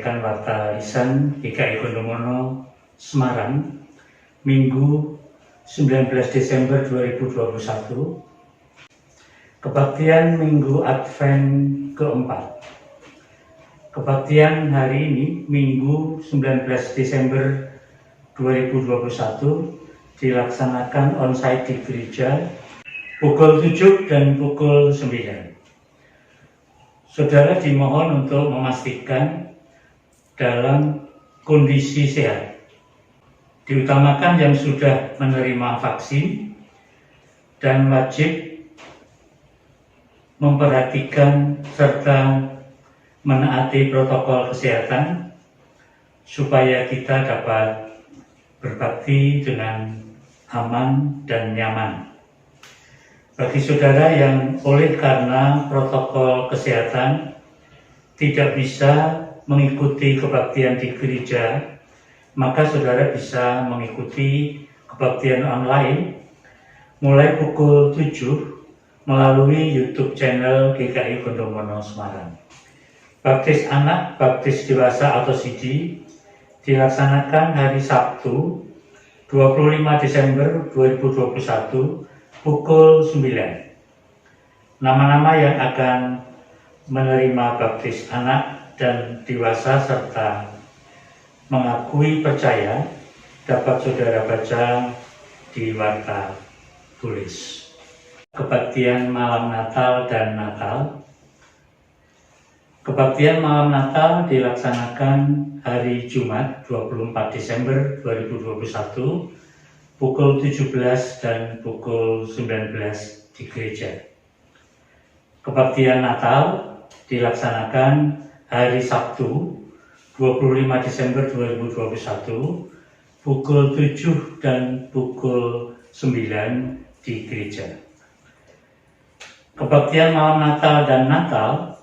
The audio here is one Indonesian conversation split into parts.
menyampaikan warta lisan GKI Gondomono Semarang Minggu 19 Desember 2021, kebaktian Minggu Advent keempat. Kebaktian hari ini Minggu 19 Desember 2021 dilaksanakan onsite di gereja pukul 7 dan pukul 9. Saudara dimohon untuk memastikan dalam kondisi sehat. Diutamakan yang sudah menerima vaksin dan wajib memperhatikan serta menaati protokol kesehatan supaya kita dapat berbakti dengan aman dan nyaman. Bagi saudara yang oleh karena protokol kesehatan tidak bisa mengikuti kebaktian di gereja, maka saudara bisa mengikuti kebaktian online mulai pukul 7 melalui YouTube channel GKI Gondomono Semarang. Baptis anak, baptis dewasa atau CD dilaksanakan hari Sabtu 25 Desember 2021 pukul 9. Nama-nama yang akan menerima baptis anak dan dewasa serta mengakui percaya dapat saudara baca di warta tulis. Kebaktian malam Natal dan Natal. Kebaktian malam Natal dilaksanakan hari Jumat 24 Desember 2021 pukul 17 dan pukul 19 di gereja. Kebaktian Natal dilaksanakan hari Sabtu 25 Desember 2021 pukul 7 dan pukul 9 di gereja. Kebaktian malam Natal dan Natal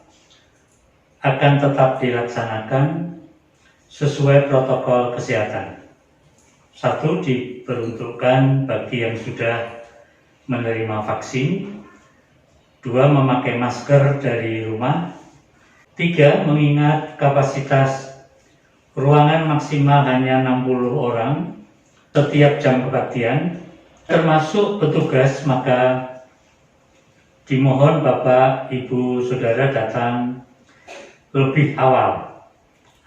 akan tetap dilaksanakan sesuai protokol kesehatan. 1. Diperuntukkan bagi yang sudah menerima vaksin. 2. Memakai masker dari rumah. 3. Mengingat kapasitas ruangan maksimal hanya 60 orang setiap jam kebaktian, termasuk petugas, maka dimohon Bapak, Ibu, Saudara datang lebih awal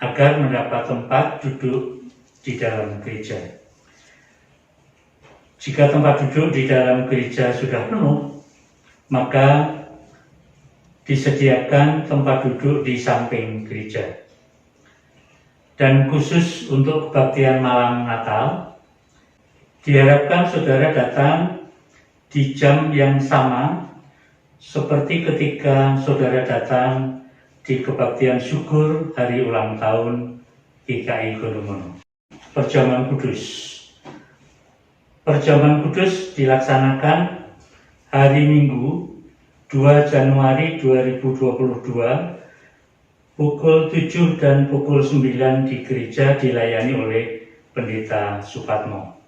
agar mendapat tempat duduk di dalam gereja. Jika tempat duduk di dalam gereja sudah penuh, maka disediakan tempat duduk di samping gereja. Dan khusus untuk kebaktian malam Natal, diharapkan saudara datang di jam yang sama seperti ketika saudara datang di kebaktian syukur hari ulang tahun GKI Gondomono. Perjamuan Kudus. Perjamuan Kudus dilaksanakan hari Minggu 2 Januari 2022 pukul 7 dan pukul 9 di gereja dilayani oleh Pendeta Supatmo.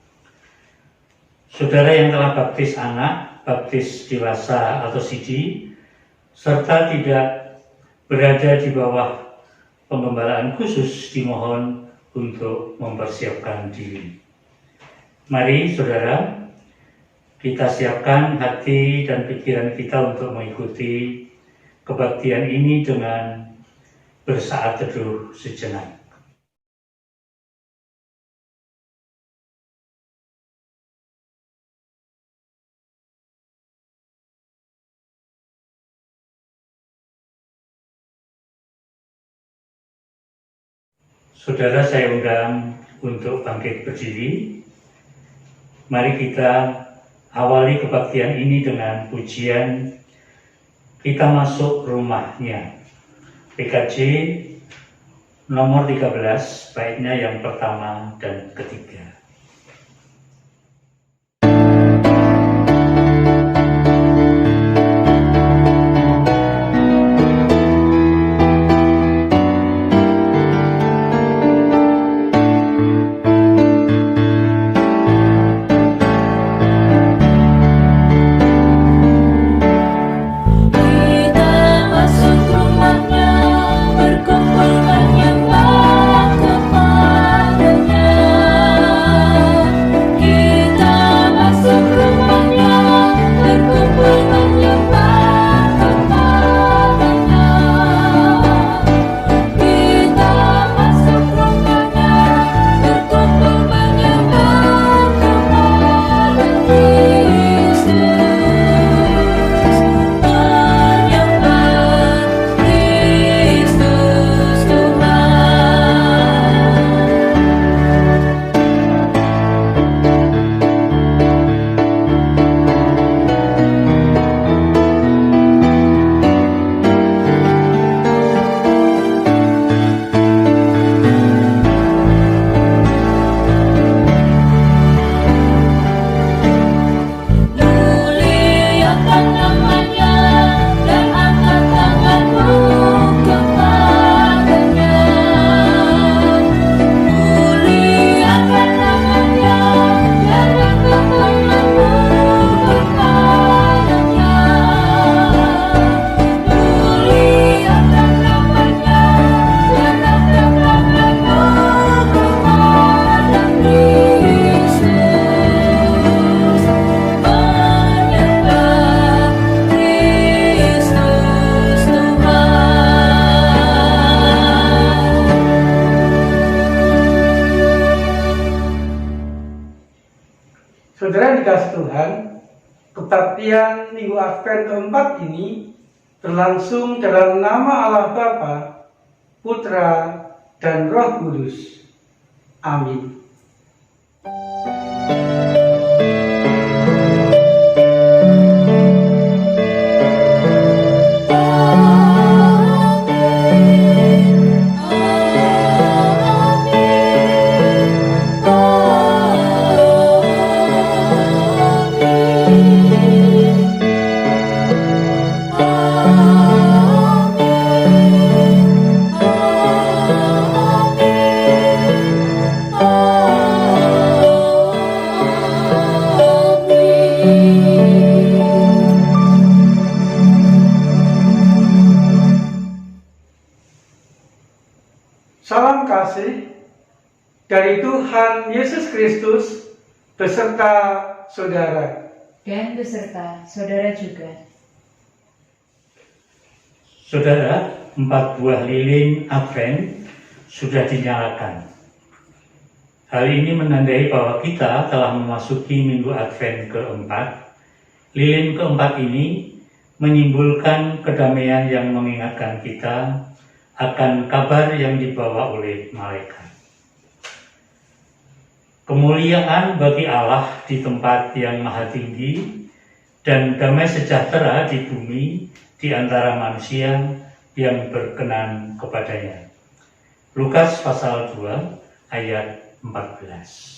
Saudara yang telah baptis anak, baptis dewasa atau CD, serta tidak berada di bawah penggembalaan khusus dimohon untuk mempersiapkan diri. Mari saudara, kita siapkan hati dan pikiran kita untuk mengikuti kebaktian ini dengan bersaat teduh sejenak. Saudara, saya undang untuk bangkit berdiri. Mari kita awali kebaktian ini dengan pujian Kita Masuk Rumahnya. PKJ nomor 13, baitnya yang pertama dan ketiga. Kita masuk rumahnya, berkumpul menyembah. Saudara dikasih Tuhan, kebaktian Minggu Advent keempat ini berlangsung dalam nama Allah Bapa, Putra, dan Roh Kudus. Amin. Salam kasih dari Tuhan Yesus Kristus beserta saudara. Dan beserta saudara juga. Saudara, 4 buah lilin Advent sudah dinyalakan. Hal ini menandai bahwa kita telah memasuki Minggu Advent keempat. Lilin keempat ini menyimbolkan kedamaian yang mengingatkan kita akan kabar yang dibawa oleh malaikat. Kemuliaan bagi Allah di tempat yang maha tinggi dan damai sejahtera di bumi di antara manusia yang berkenan kepadanya. Lukas pasal 2 ayat 14.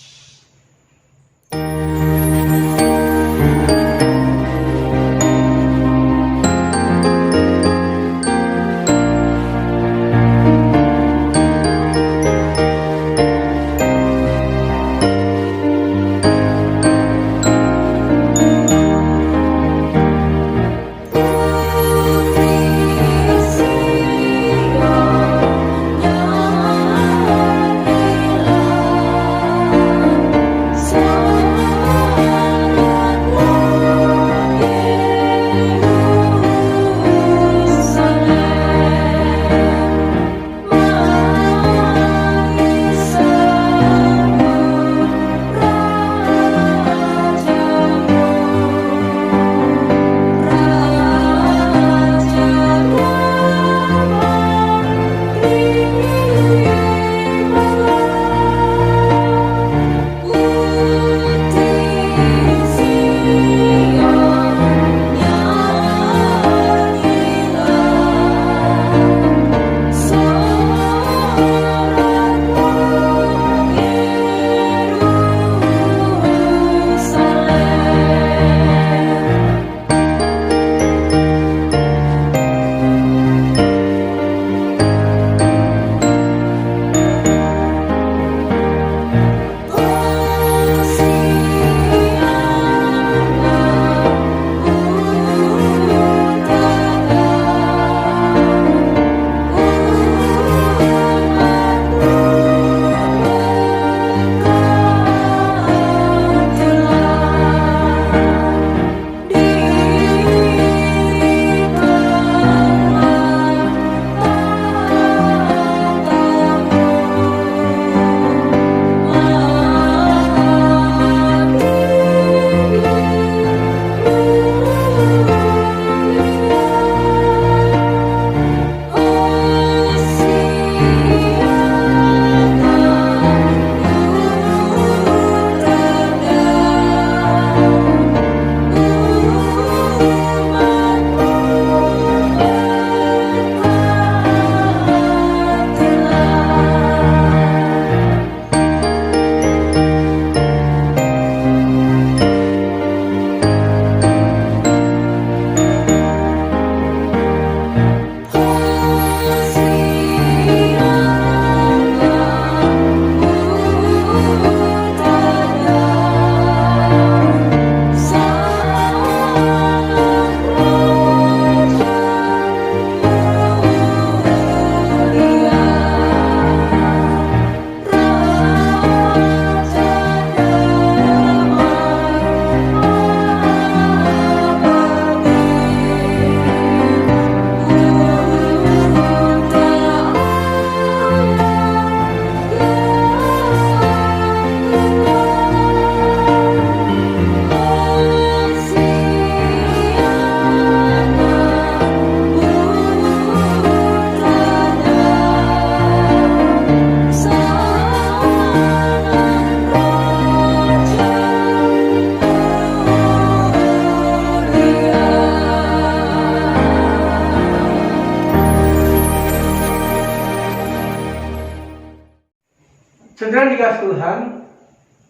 Saudara dikasih Tuhan,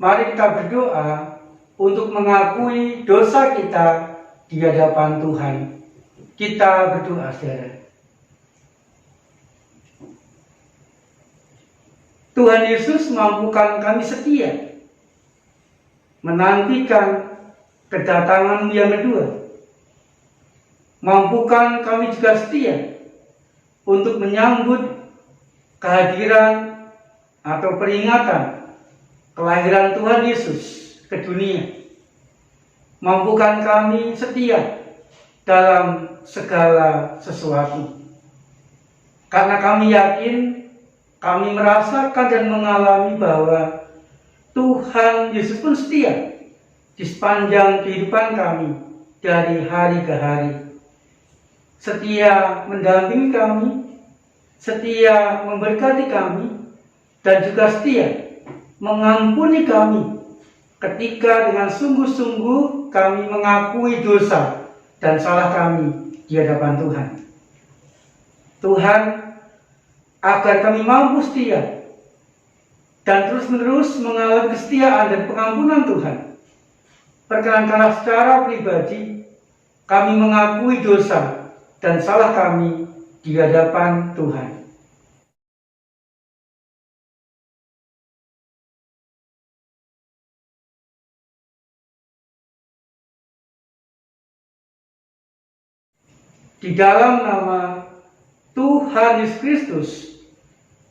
mari kita berdoa untuk mengakui dosa kita di hadapan Tuhan. Kita berdoa, saudara. Tuhan Yesus mampukan kami setia, menantikan kedatangan-Mu yang kedua. Mampukan kami juga setia untuk menyambut kehadiran atau peringatan kelahiran Tuhan Yesus ke dunia. Mampukan kami setia dalam segala sesuatu. Karena kami yakin, kami merasakan dan mengalami bahwa Tuhan Yesus pun setia di sepanjang kehidupan kami dari hari ke hari. Setia mendampingi kami, setia memberkati kami, dan juga setia mengampuni kami ketika dengan sungguh-sungguh kami mengakui dosa dan salah kami di hadapan Tuhan. Tuhan, agar kami mampu setia dan terus-menerus mengalami kesetiaan dan pengampunan Tuhan, perkenankanlah secara pribadi kami mengakui dosa dan salah kami di hadapan Tuhan. Di dalam nama Tuhan Yesus Kristus,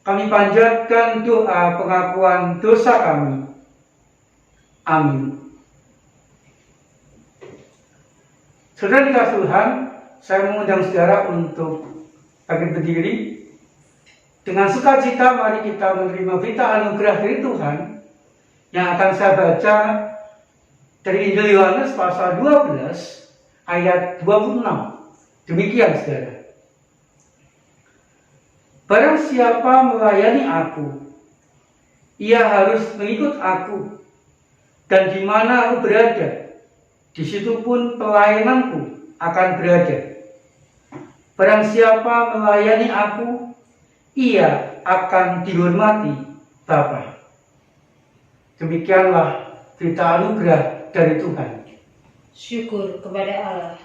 kami panjatkan doa pengakuan dosa kami. Amin. Saudara dikasih Tuhan, saya mengundang saudara untuk bangkit berdiri. Dengan sukacita mari kita menerima berita anugerah dari Tuhan yang akan saya baca dari Injil Yohanes pasal 12 ayat 26. Demikian, saudara. Barang siapa melayani aku, ia harus mengikut aku, dan di mana aku berada, di situ pun pelayananku akan berada. Barang siapa melayani aku, ia akan dihormati Bapa. Demikianlah berita anugerah dari Tuhan. Syukur kepada Allah.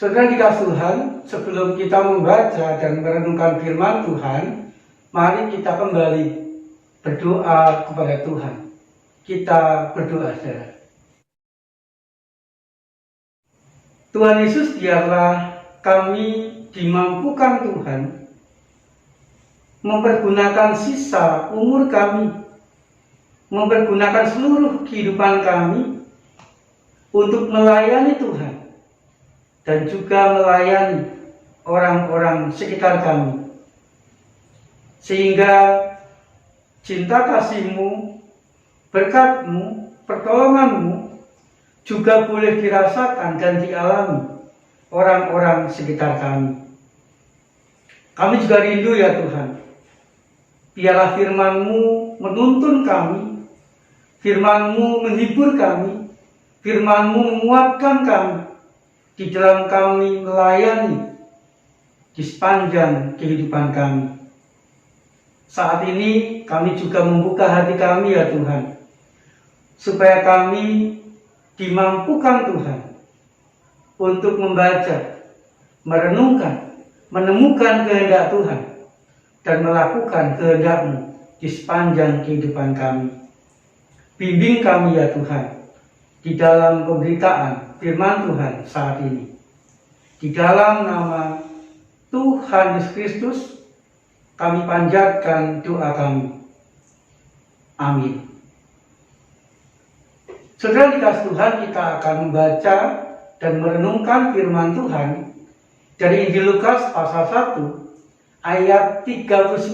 Saudara dikasih Tuhan, sebelum kita membaca dan merenungkan firman Tuhan, mari kita kembali berdoa kepada Tuhan. Kita berdoa, saudara. Tuhan Yesus, biarlah kami dimampukan Tuhan mempergunakan sisa umur kami, mempergunakan seluruh kehidupan kami untuk melayani Tuhan dan juga melayani orang-orang sekitar kami, sehingga cinta kasih-Mu, berkat-Mu, pertolongan-Mu juga boleh dirasakan dan dialami orang-orang sekitar kami. Kami juga rindu ya Tuhan, biarlah firman-Mu menuntun kami, firman-Mu menghibur kami, firman-Mu menguatkan kami di dalam kami melayani di sepanjang kehidupan kami. Saat ini kami juga membuka hati kami ya Tuhan, supaya kami dimampukan Tuhan untuk membaca, merenungkan, menemukan kehendak Tuhan, dan melakukan kehendak-Mu di sepanjang kehidupan kami. Bimbing kami ya Tuhan, di dalam pemberitaan firman Tuhan saat ini. Di dalam nama Tuhan Yesus Kristus, kami panjatkan doa kami. Amin. Saudara dikasih Tuhan, kita akan membaca dan merenungkan firman Tuhan dari Injil Lukas pasal 1 ayat 39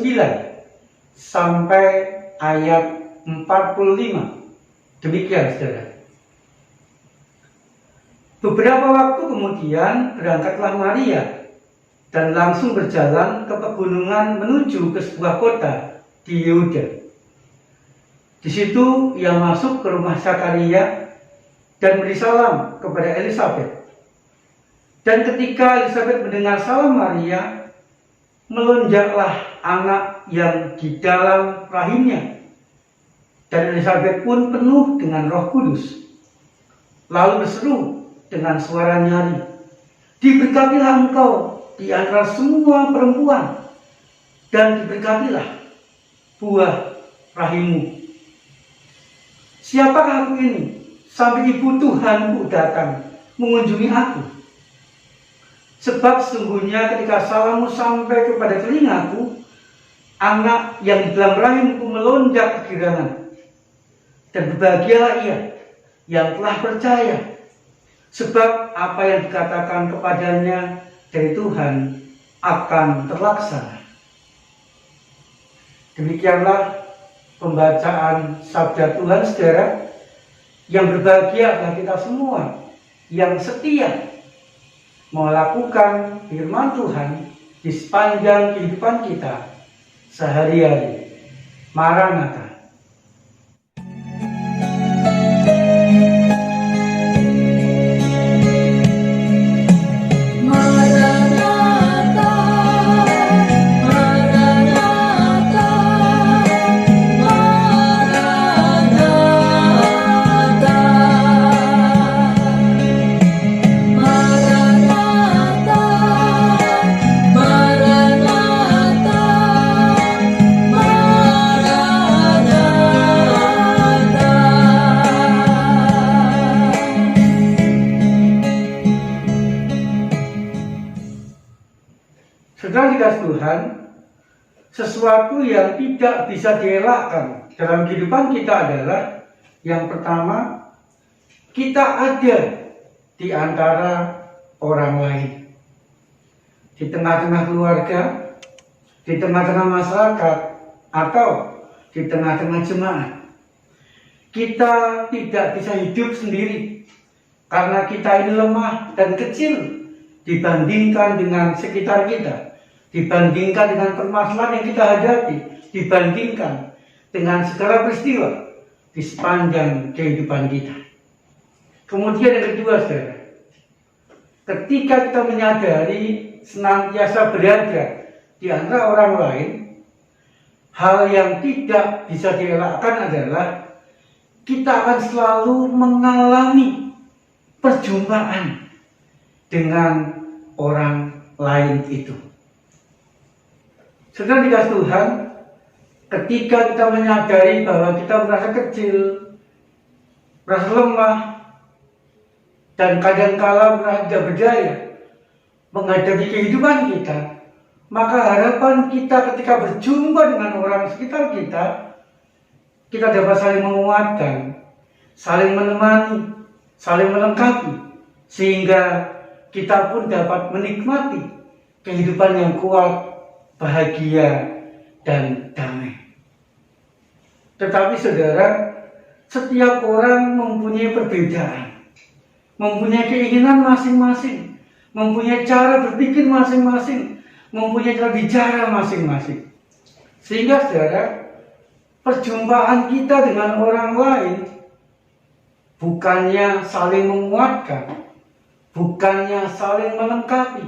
sampai ayat 45. Demikian saudara. Beberapa waktu kemudian berangkatlah Maria dan langsung berjalan ke pegunungan menuju ke sebuah kota di Yehuda. Di situ ia masuk ke rumah Zakaria dan beri salam kepada Elisabet. Dan ketika Elisabet mendengar salam Maria, melonjaklah anak yang di dalam rahimnya. Dan Elisabet pun penuh dengan Roh Kudus. Lalu berseru dengan suara nyaring, "Diberkatilah engkau di antara semua perempuan, dan diberkatilah buah rahimmu." Siapakah aku ini sampai ibu Tuhanku datang mengunjungi aku? Sebab sesungguhnya ketika salammu sampai kepada telingaku, anak yang di dalam rahimku melonjak kegirangan. Dan berbahagialah ia yang telah percaya, sebab apa yang dikatakan kepadanya dari Tuhan akan terlaksana. Demikianlah pembacaan sabda Tuhan, saudara. Yang berbahagia adalah kita semua yang setia melakukan firman Tuhan di sepanjang kehidupan kita sehari-hari. Maranatha. Saudara dikasih Tuhan, sesuatu yang tidak bisa dielakkan dalam kehidupan kita adalah, yang pertama, kita ada di antara orang lain. Di tengah-tengah keluarga, di tengah-tengah masyarakat, atau di tengah-tengah jemaat. Kita tidak bisa hidup sendiri, karena kita ini lemah dan kecil dibandingkan dengan sekitar kita, dibandingkan dengan permasalahan yang kita hadapi, dibandingkan dengan segala peristiwa di sepanjang kehidupan kita. Kemudian yang kedua, saudara, ketika kita menyadari senantiasa berada di antara orang lain, hal yang tidak bisa dielakkan adalah kita akan selalu mengalami perjumpaan dengan orang lain itu. Saudara dikasih Tuhan, ketika kita menyadari bahwa kita merasa kecil, merasa lemah, dan kadangkala merasa tidak berdaya, menghadapi kehidupan kita, maka harapan kita ketika berjumpa dengan orang sekitar kita, kita dapat saling menguatkan, saling menemani, saling melengkapi, sehingga kita pun dapat menikmati kehidupan yang kuat, bahagia, dan damai. Tetapi saudara, setiap orang mempunyai perbedaan, mempunyai keinginan masing-masing, mempunyai cara berpikir masing-masing, mempunyai cara bicara masing-masing. Sehingga saudara, perjumpaan kita dengan orang lain bukannya saling menguatkan, bukannya saling melengkapi,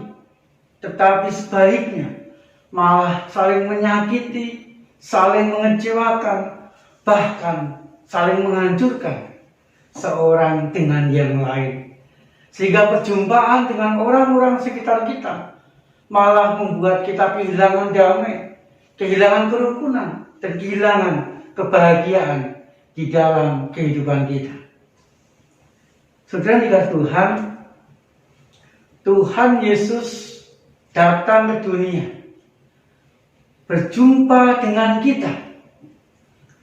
tetapi sebaliknya malah saling menyakiti, saling mengecewakan, bahkan saling menghancurkan seorang dengan yang lain. Sehingga perjumpaan dengan orang-orang sekitar kita malah membuat kita kehilangan damai, kehilangan kerukunan, dan kehilangan kebahagiaan di dalam kehidupan kita. Saudara dikasih Tuhan, Tuhan Yesus datang ke dunia, berjumpa dengan kita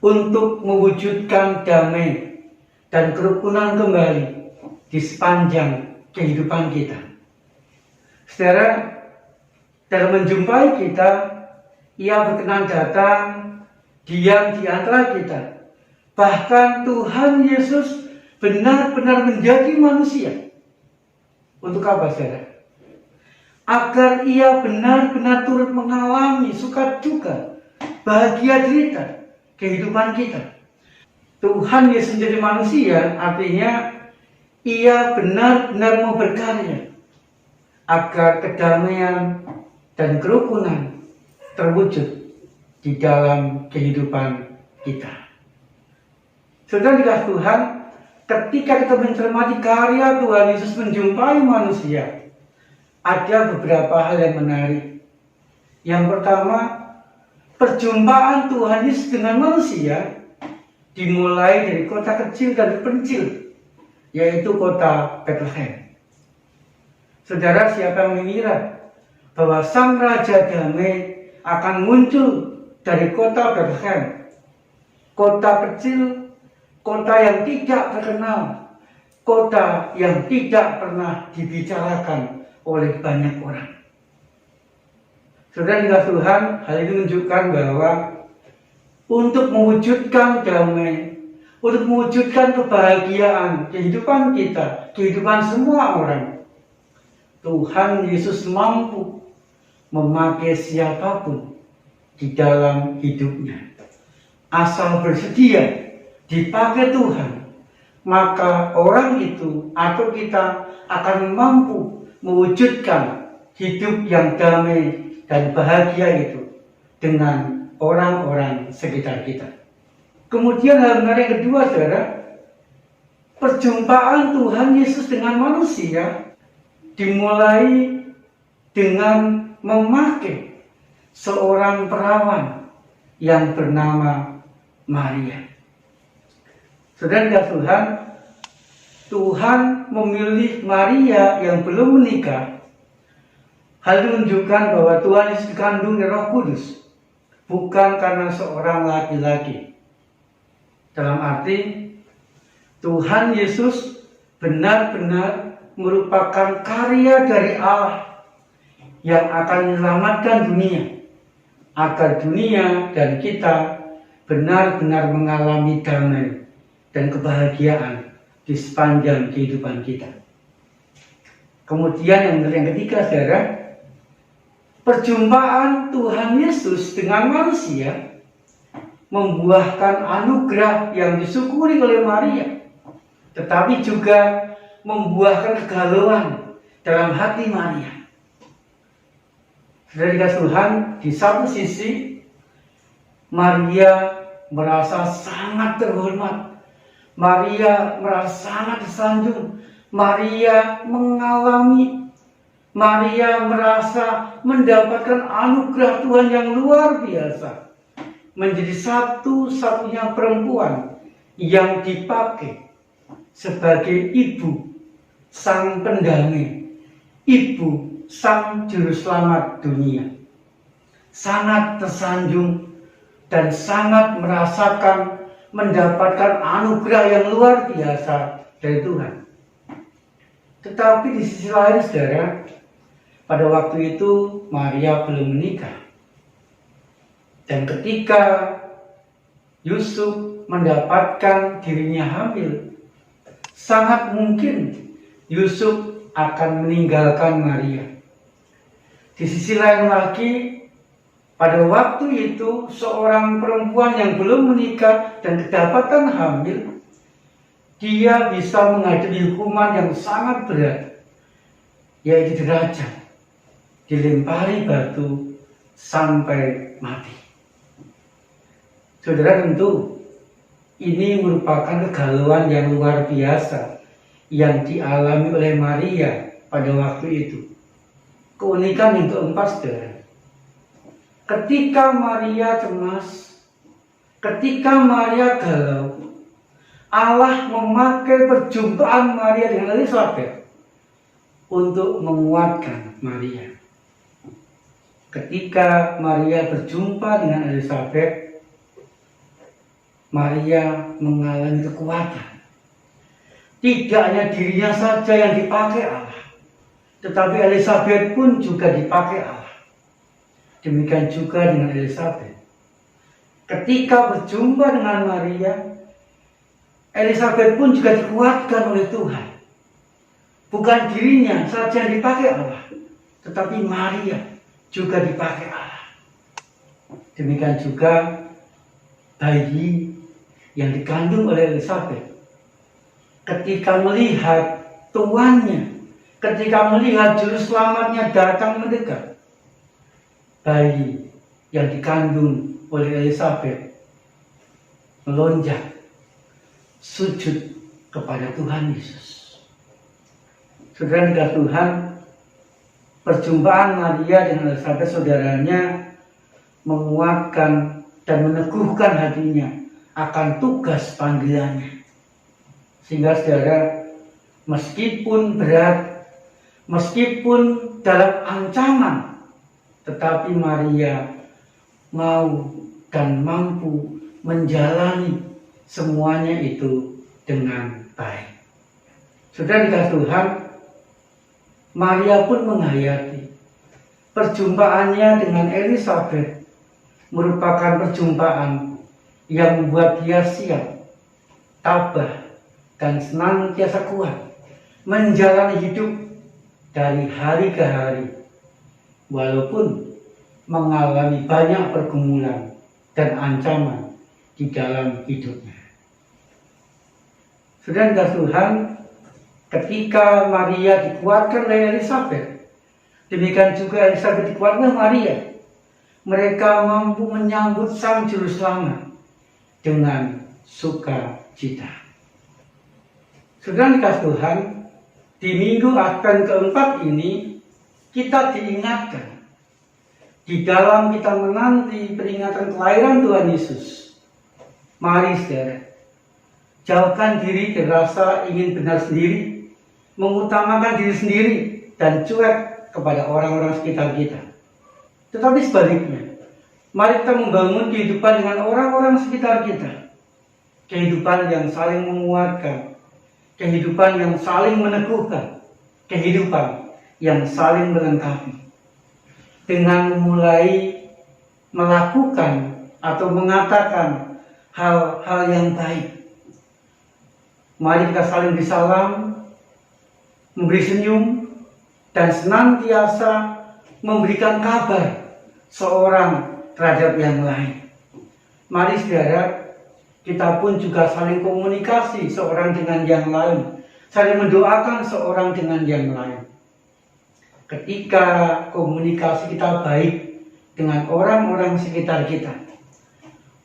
untuk mewujudkan damai dan kerukunan kembali di sepanjang kehidupan kita. Saudara, dalam menjumpai kita, Ia berkenan datang, diam di antara kita. Bahkan Tuhan Yesus benar-benar menjadi manusia. Untuk apa, saudara? Agar Ia benar-benar turut mengalami suka duka, bahagia derita kehidupan kita. Tuhan Yesus menjadi manusia artinya Ia benar-benar mau berkarya agar kedamaian dan kerukunan terwujud di dalam kehidupan kita. Saudara dikasih Tuhan, ketika kita mencermati karya Tuhan Yesus menjumpai manusia, ada beberapa hal yang menarik. Yang pertama, perjumpaan Tuhan Yesus dengan manusia dimulai dari kota kecil dan terpencil, yaitu kota Bethlehem. Saudara, siapa yang mengira bahwa Sang Raja Damai akan muncul dari kota Bethlehem, kota kecil, kota yang tidak terkenal, kota yang tidak pernah dibicarakan oleh banyak orang. Saudara dikasih Tuhan, hal ini menunjukkan bahwa untuk mewujudkan damai, untuk mewujudkan kebahagiaan kehidupan kita, kehidupan semua orang, Tuhan Yesus mampu memakai siapapun di dalam hidupnya. Asal bersedia dipakai Tuhan, maka orang itu atau kita akan mampu mewujudkan hidup yang damai dan bahagia itu dengan orang-orang sekitar kita. Kemudian hal menarik yang kedua, saudara, perjumpaan Tuhan Yesus dengan manusia dimulai dengan memakai seorang perawan yang bernama Maria. Saudara dikasih Tuhan, Tuhan memilih Maria yang belum menikah. Hal itu menunjukkan bahwa Tuhan Yesus dikandung oleh Roh Kudus, bukan karena seorang laki-laki. Dalam arti, Tuhan Yesus benar-benar merupakan karya dari Allah yang akan menyelamatkan dunia, agar dunia dan kita benar-benar mengalami damai dan kebahagiaan di sepanjang kehidupan kita. Kemudian yang ketiga, saudara, perjumpaan Tuhan Yesus dengan manusia membuahkan anugerah yang disyukuri oleh Maria, tetapi juga membuahkan kegalauan dalam hati Maria. Saudara dikasih Tuhan, di satu sisi Maria merasa sangat terhormat, Maria merasa sangat disanjung, Maria mengalami, Maria merasa mendapatkan anugerah Tuhan yang luar biasa, menjadi satu-satunya perempuan yang dipakai sebagai ibu sang pendamai, ibu Sang Juru Selamat dunia. Sangat tersanjung dan sangat merasakan mendapatkan anugerah yang luar biasa dari Tuhan. Tetapi di sisi lain, saudara, pada waktu itu Maria belum menikah. Dan ketika Yusuf mendapatkan dirinya hamil, sangat mungkin Yusuf akan meninggalkan Maria. Di sisi lain lagi, pada waktu itu seorang perempuan yang belum menikah dan kedapatan hamil, dia bisa menghadapi hukuman yang sangat berat, yaitu derajat, dilempari batu sampai mati. Saudara, tentu ini merupakan kegalauan yang luar biasa yang dialami oleh Maria pada waktu itu. Keunikan yang keempat, saudara, ketika Maria cemas, ketika Maria galau, Allah memakai perjumpaan Maria dengan Elizabeth untuk menguatkan Maria. Ketika Maria berjumpa dengan Elizabeth, Maria mengalami kekuatan. Tidak hanya dirinya saja yang dipakai Allah, tetapi Elizabeth pun juga dipakai Allah. Demikian juga dengan Elizabeth. Ketika berjumpa dengan Maria, Elizabeth pun juga dikuatkan oleh Tuhan. Bukan dirinya saja yang dipakai Allah, tetapi Maria juga dipakai Allah. Demikian juga bayi yang dikandung oleh Elizabeth, ketika melihat tuannya, ketika melihat juru selamatnya datang mendekat, bayi yang dikandung oleh Elizabeth melonjak sujud kepada Tuhan Yesus. Saudara dikasih Tuhan, perjumpaan Maria dengan Elizabeth saudaranya menguatkan dan meneguhkan hatinya akan tugas panggilannya. Sehingga saudara, meskipun berat, meskipun dalam ancaman, tetapi Maria mau dan mampu menjalani semuanya itu dengan baik. Saudara dikasih Tuhan, Maria pun menghayati perjumpaannya dengan Elizabeth merupakan perjumpaan yang membuat dia siap, tabah, dan senantiasa kuat menjalani hidup dari hari ke hari, walaupun mengalami banyak pergumulan dan ancaman di dalam hidupnya. Saudara dikasih Tuhan, ketika Maria dikuatkan oleh Elizabeth, demikian juga Elizabeth dikuatkan oleh Maria. Mereka mampu menyambut Sang Juru Selamat dengan sukacita. Saudara dikasih Tuhan, di minggu Advent keempat ini kita diingatkan di dalam kita menanti peringatan kelahiran Tuhan Yesus. Mari saudara, jauhkan diri dari rasa ingin benar sendiri, mengutamakan diri sendiri, dan cuek kepada orang-orang sekitar kita. Tetapi sebaliknya, mari kita membangun kehidupan dengan orang-orang sekitar kita. Kehidupan yang saling menguatkan, kehidupan yang saling meneguhkan, kehidupan yang saling melengkapi. Dengan mulai melakukan atau mengatakan hal-hal yang baik. Mari kita saling bersalam, memberi senyum, dan senantiasa memberikan kabar seorang terhadap yang lain. Mari saudara, kita pun juga saling komunikasi seorang dengan yang lain, saling mendoakan seorang dengan yang lain. Ketika komunikasi kita baik dengan orang-orang sekitar kita,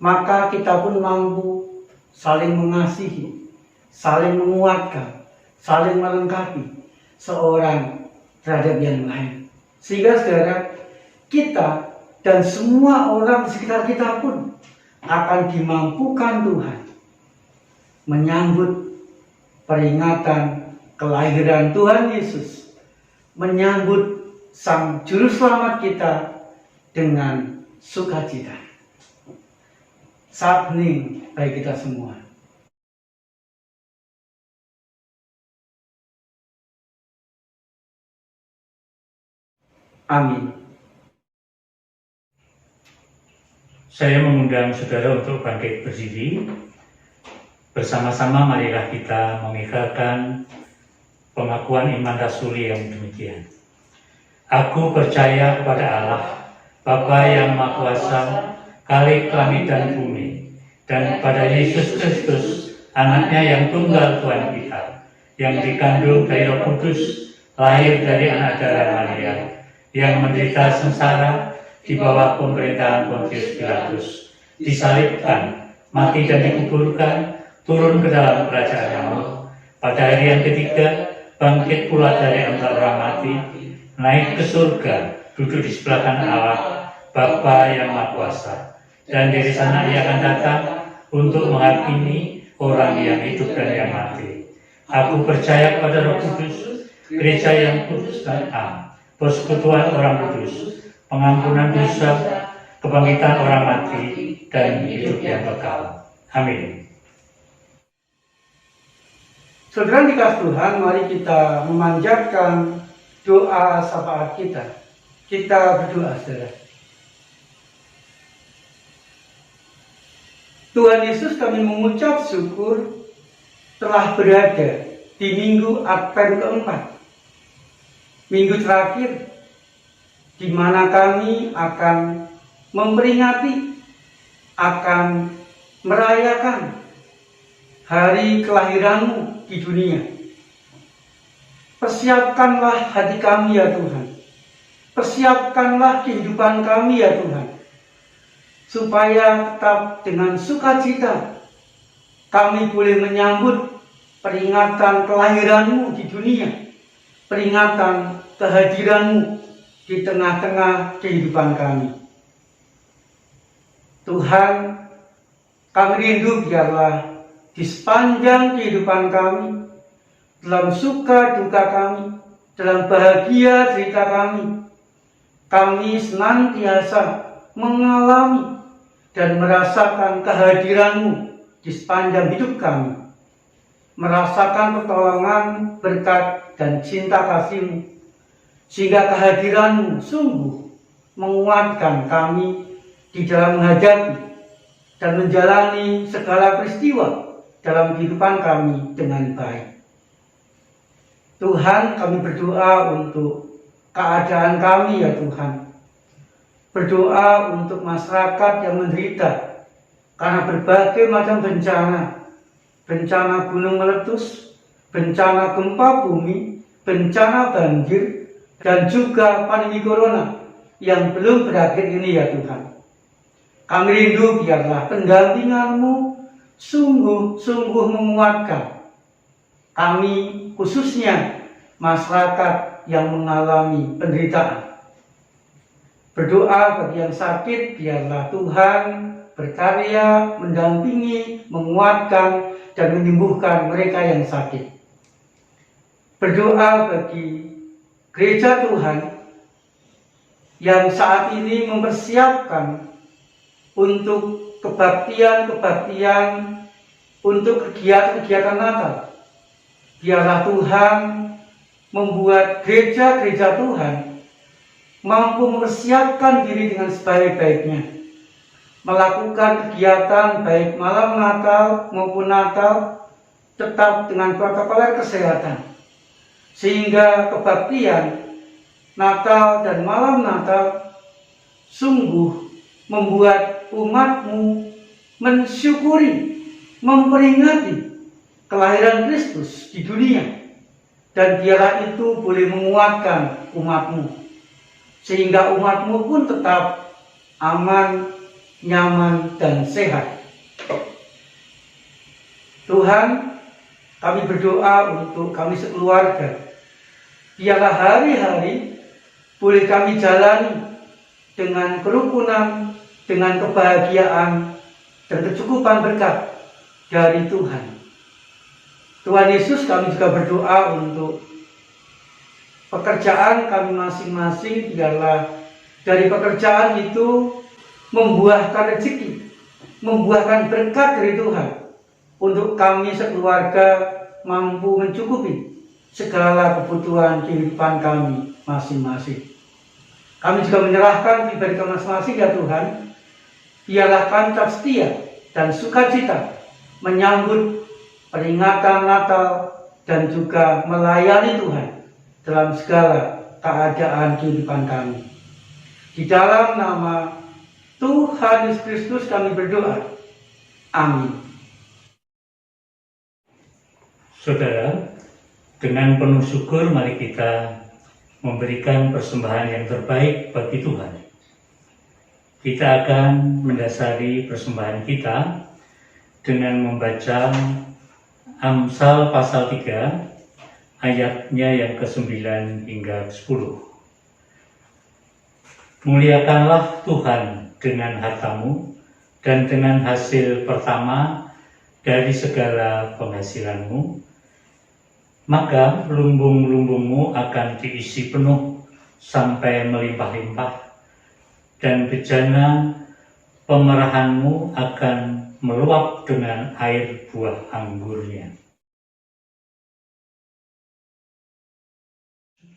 maka kita pun mampu saling mengasihi, saling menguatkan, saling melengkapi seorang terhadap yang lain. Sehingga saudara, kita dan semua orang di sekitar kita pun akan dimampukan Tuhan menyambut peringatan kelahiran Tuhan Yesus, menyambut Sang Juru Selamat kita dengan sukacita. Saat hening bagi kita semua. Amin. Saya mengundang saudara untuk bangkit berdiri. Bersama-sama marilah kita mengikrarkan pengakuan iman rasuli yang demikian. Aku percaya kepada Allah, Bapa yang Maha Kuasa, Khalik langit dan bumi, dan kepada Yesus Kristus, anaknya yang tunggal Tuhan kita, yang dikandung dari Roh Kudus, lahir dari anak darah Maria, yang menderita sengsara di bawah pemerintahan Pontius Pilatus, disalibkan, mati dan dikuburkan, turun ke dalam kerajaan maut, pada hari yang ketiga bangkit pula dari antara orang mati, naik ke surga, duduk di sebelah kanan Allah, Bapa yang Maha Kuasa, dan dari sana ia akan datang untuk menghakimi orang yang hidup dan yang mati. Aku percaya kepada Roh Kudus, gereja yang kudus dan am, persekutuan orang kudus, pengampunan dosa, kebangkitan orang mati, dan hidup yang kekal. Amin. Saudara dikasih Tuhan, mari kita memanjatkan doa syafaat kita. Kita berdoa, saudara. Tuhan Yesus, kami mengucap syukur telah berada di minggu Advent keempat. Minggu terakhir, di mana kami akan memperingati, akan merayakan hari kelahiran-Mu di dunia. Persiapkanlah hati kami ya Tuhan. Persiapkanlah kehidupan kami ya Tuhan. Supaya tetap dengan sukacita kami boleh menyambut peringatan kelahiran-Mu di dunia. Peringatan kehadiran-Mu di tengah-tengah kehidupan kami. Tuhan, kami rindu biarlah di sepanjang kehidupan kami, dalam suka duka kami, dalam bahagia cerita kami senantiasa mengalami dan merasakan kehadiran-Mu di sepanjang hidup kami. Merasakan pertolongan, berkat, dan cinta kasih-Mu. Sehingga kehadiran-Mu sungguh menguatkan kami di dalam menghadapi dan menjalani segala peristiwa dalam kehidupan kami dengan baik. Tuhan, kami berdoa untuk keadaan kami ya Tuhan. Berdoa untuk masyarakat yang menderita karena berbagai macam bencana. Bencana gunung meletus, bencana gempa bumi, bencana banjir, dan juga pandemi corona yang belum berakhir ini ya Tuhan. Kami rindu biarlah pendampingan-Mu sungguh-sungguh menguatkan kami, khususnya masyarakat yang mengalami penderitaan. Berdoa bagi yang sakit, biarlah Tuhan berkarya, mendampingi, menguatkan, dan menyembuhkan mereka yang sakit. Berdoa bagi gereja Tuhan yang saat ini mempersiapkan untuk kebaktian-kebaktian, untuk kegiatan-kegiatan Natal. Biarlah Tuhan membuat gereja-gereja Tuhan mampu mempersiapkan diri dengan sebaik-baiknya, melakukan kegiatan baik malam Natal maupun Natal tetap dengan protokol kesehatan, sehingga kebaktian Natal dan malam Natal sungguh membuat umat-Mu mensyukuri, memperingati kelahiran Kristus di dunia, dan biarlah itu boleh menguatkan umat-Mu, sehingga umat-Mu pun tetap aman, nyaman, dan sehat. Tuhan, kami berdoa untuk kami sekeluarga. Biarlah hari-hari boleh kami jalani dengan kerukunan, dengan kebahagiaan, dan kecukupan berkat dari Tuhan. Tuhan Yesus, kami juga berdoa untuk pekerjaan kami masing-masing biarlah dari pekerjaan itu membuahkan rezeki, membuahkan berkat dari Tuhan untuk kami sekeluarga mampu mencukupi segala kebutuhan kehidupan kami masing-masing. Kami juga menyerahkan pribadi kami masing-masing ya Tuhan, biarlah kami tetap setia dan sukacita menyambut peringatan Natal dan juga melayani Tuhan dalam segala keadaan kehidupan kami. Di dalam nama Tuhan Yesus Kristus kami berdoa. Amin. Saudara, dengan penuh syukur mari kita memberikan persembahan yang terbaik bagi Tuhan. Kita akan mendasari persembahan kita dengan membaca Amsal pasal 3 ayatnya yang ke-9 hingga 10. Muliakanlah Tuhan dengan hartamu dan dengan hasil pertama dari segala penghasilanmu, maka lumbung-lumbungmu akan diisi penuh sampai melimpah-limpah, dan bejana pemerahanmu akan meluap dengan air buah anggurnya.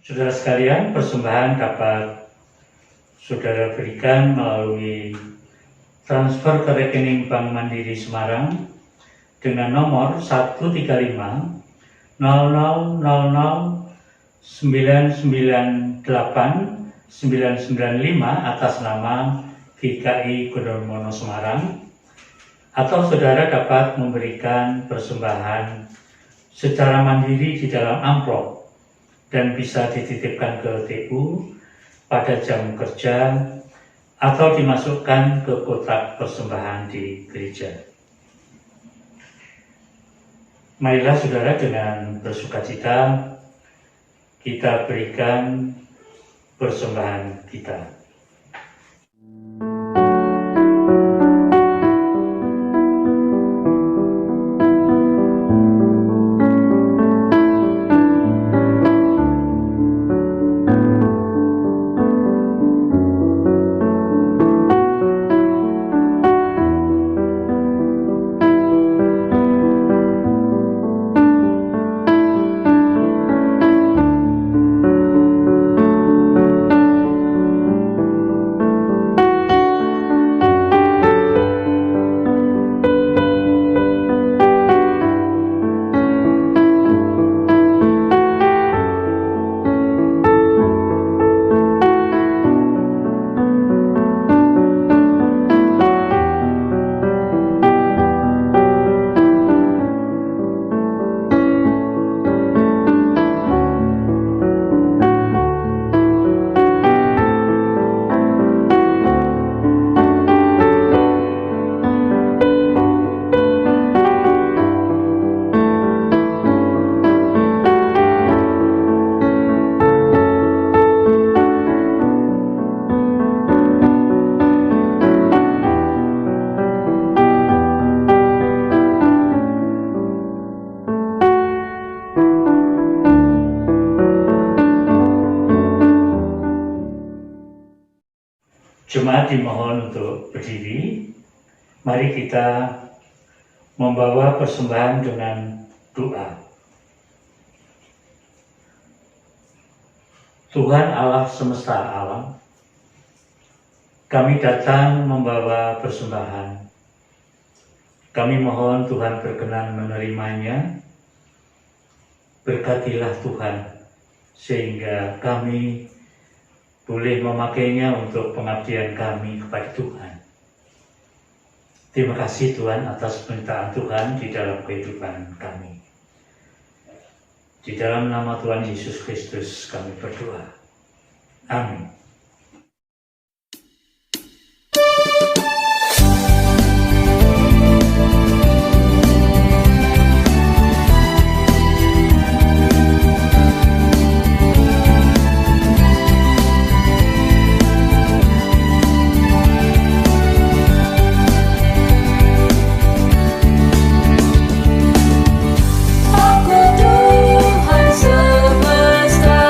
Saudara sekalian, persembahan dapat saudara berikan melalui transfer ke rekening Bank Mandiri Semarang dengan nomor 135 0000 998 995 atas nama GKI Gondomono Semarang, atau saudara dapat memberikan persembahan secara mandiri di dalam amplop dan bisa dititipkan ke TU pada jam kerja atau dimasukkan ke kotak persembahan di gereja. Marilah saudara dengan bersukacita kita berikan persembahan kita. Jemaat dimohon untuk berdiri. Mari kita membawa persembahan dengan doa. Tuhan Allah semesta alam, kami datang membawa persembahan. Kami mohon Tuhan berkenan menerimanya. Berkatilah Tuhan, sehingga kami boleh memakainya untuk pengabdian kami kepada Tuhan. Terima kasih Tuhan atas pernyataan Tuhan di dalam kehidupan kami. Di dalam nama Tuhan Yesus Kristus kami berdoa. Amin. Aku Tuhan semesta,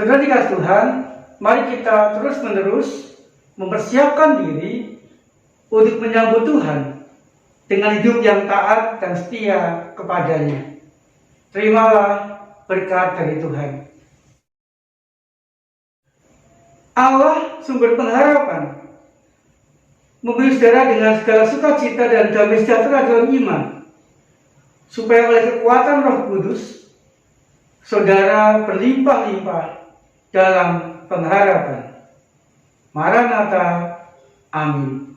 Saudara dikasih Tuhan, mari kita terus-menerus mempersiapkan diri untuk menyambut Tuhan dengan hidup yang taat dan setia kepadanya. Terimalah berkat dari Tuhan. Allah sumber pengharapan memberi saudara dengan segala sukacita dan damai sejahtera dalam iman, supaya oleh kekuatan Roh Kudus saudara berlimpah-limpah dalam pengharapan. Maranatha. Amin.